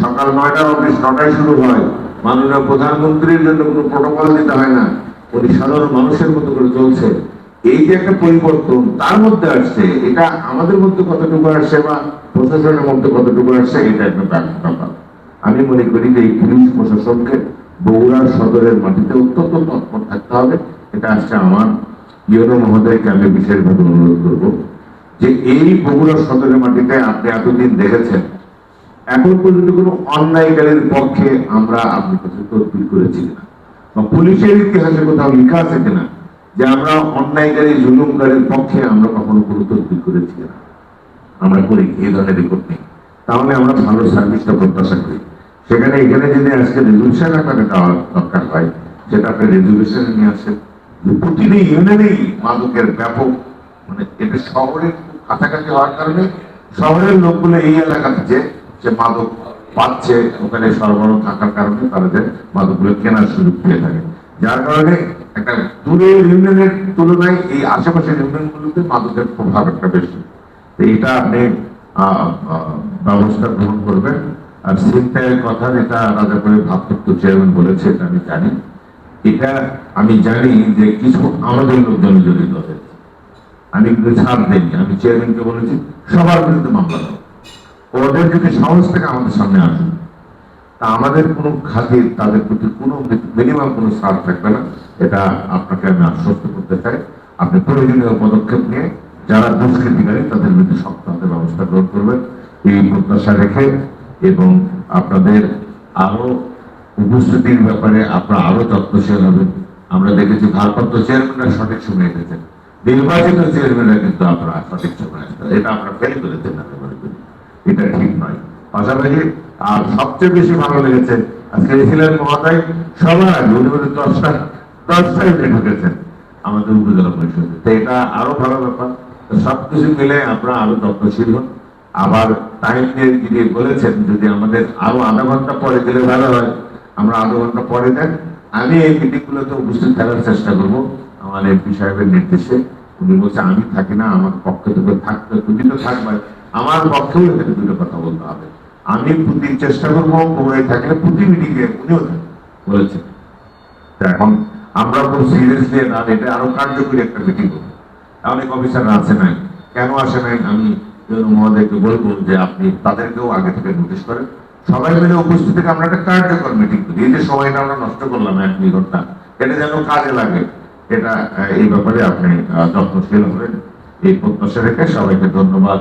সকাল 9টার অফিস 9টায় শুরু হয়, মাননীয় প্রধানমন্ত্রীর জন্য কোনো প্রোটোকল দিতে হয় না, উনি সাধারণ মানুষের মতো করে চলছে। এই যে একটা পরিবর্তন তার মধ্যে আসছে, এটা আমাদের মধ্যে কতটুকু আসছে বা প্রশাসনের মধ্যে কতটুকু আসছে, এটা একটা ব্যাপার। আমি মনে করি যে এই পুলিশ প্রশাসনকে বগুড়া সদরের মাটিতে অত্যন্ত তৎপর থাকতে হবে। এটা আসছে আমার ইউনো মহোদয়কে আমি বিশেষভাবে অনুরোধ করব যে এই বগুড়া সদরের মাটিতে আপনি এতদিন দেখেছেন, এখন পর্যন্ত কোনো অন্যায়কারীর পক্ষে আমরা আপনার কাছে তদবির করেছি কিনা, বা পুলিশের ইতিহাসে কোথাও লেখা আছে কিনা যে আমরা অন্যায়কারী জুলুমকারীর পক্ষে আমরা কখনো কোনো তদবির করেছি কিনা? আমরা করি, এই ধরনের রিপোর্ট নেই। তাহলে আমরা ভালো সার্ভিসটা প্রত্যাশা করি। সেখানে এখানে যদি আজকে রেজলিউশন আকারে দেওয়ার দরকার হয়, সেটা আপনি রেজলিউশনে নিয়ে আসেন। প্রতিটি ইউনিয়নেই মাদকের ব্যাপক, মানে এটা শহরের কাছাকাছি হওয়ার কারণে শহরের লোকগুলো এই এলাকাতে যে মাদক পাচ্ছে, ওখানে সরবরাহ থাকার কারণে তারা যে মাদকগুলো কেনার সুযোগ পেয়ে থাকে, যার কারণে একটা দূরের ইউনিয়নের তুলনায় এই আশেপাশের ইউনিয়নগুলোতে মাদকের প্রভাব একটা বেশি। এটা আপনি ব্যবস্থা গ্রহণ করবেন। আর ছিনতাইয়ের কথা যেটা রাজাপুরের ভারপ্রাপ্ত চেয়ারম্যান বলেছে, এটা আমি জানি। এটা আমি জানি যে কিছু আমাদের লোকজন জড়িত হয়েছে। আমি কিন্তু ছাড় দেয়নি, আমি চেয়ারম্যানকে বলেছি সবার বিরুদ্ধে মামলা দাও, ওদের যদি সাহস থেকে আমাদের সামনে আসুন, তা আমাদের কোনো খাতির তাদের প্রতি কোনো মিনিমাম কোনো ছাড় থাকবে না। এটা আপনাকে আমি আশ্বস্ত করতে চাই। আপনি প্রয়োজনীয় পদক্ষেপ নিয়ে যারা দুষ্কৃতিকারী তাদের বিরুদ্ধে শক্ত হাতে ব্যবস্থা গ্রহণ করবেন, এই প্রত্যাশা রেখে, এবং আপনাদের আরো উপস্থিতির ব্যাপারে আপনারা আরো যত্নশীল হবেন। আমরা দেখেছি ভারপ্রাপ্ত চেয়ারম্যানরা সঠিক সময় এসেছেন, নির্বাচিত চেয়ারম্যানরা কিন্তু আপনারা সঠিক সময় আসতেন, এটা আপনারা ফেল করেছেন। আমি মনে করি এটা ঠিক নয়। পাশাপাশি আর সবচেয়ে বেশি ভালো লেগেছে আজকে ছিলেন মহোদয় সবার আগে উনি বলে 10টায় উঠে ঢুকেছেন আমাদের উপজেলা পরিষদে, তো এটা আরো ভালো ব্যাপার। সবকিছু মিলে আমরা আরো যত্নশীল হন। আবার টাইম দিয়ে বলেছেন যদি আমাদের আরো আধা ঘন্টা পরে গেলে ভালো হয়, আমরা আধা ঘন্টা পরে দেন। আমি এই মিটিং গুলোতে উপস্থিত থাকার চেষ্টা করবো আমার এমপি সাহেবের নির্দেশে। উনি বলছে আমি থাকি না, আমার পক্ষে থেকে থাকতে, তুমি তো থাকবে, আমার পক্ষেও এখানে দুটো কথা বলতে হবে। আমি প্রতি চেষ্টা করবো কোমরে থাকলে প্রতি মিটিংয়ে উনিও বলেছেন। এখন আমরা খুব সিরিয়াসলি না, এটা আরো কার্যকরী একটা মিটিং করবো। অনেক অফিসাররা আছে নাই, কেন আসে নাই আমি মহোদয়কে বলবো যে আপনি তাদেরকেও আগে থেকে নোটিশ করেন, সবাই মিলে উপস্থিত থেকে আমরা একটা কার্যকর মিটিং করি। এই যে সময়টা আমরা নষ্ট করলাম 1-2 ঘন্টা, এটা যেন কাজে লাগে। এটা এই ব্যাপারে আপনি যত্নশীল হবেন, এই প্রত্যাশা রেখে সবাইকে ধন্যবাদ।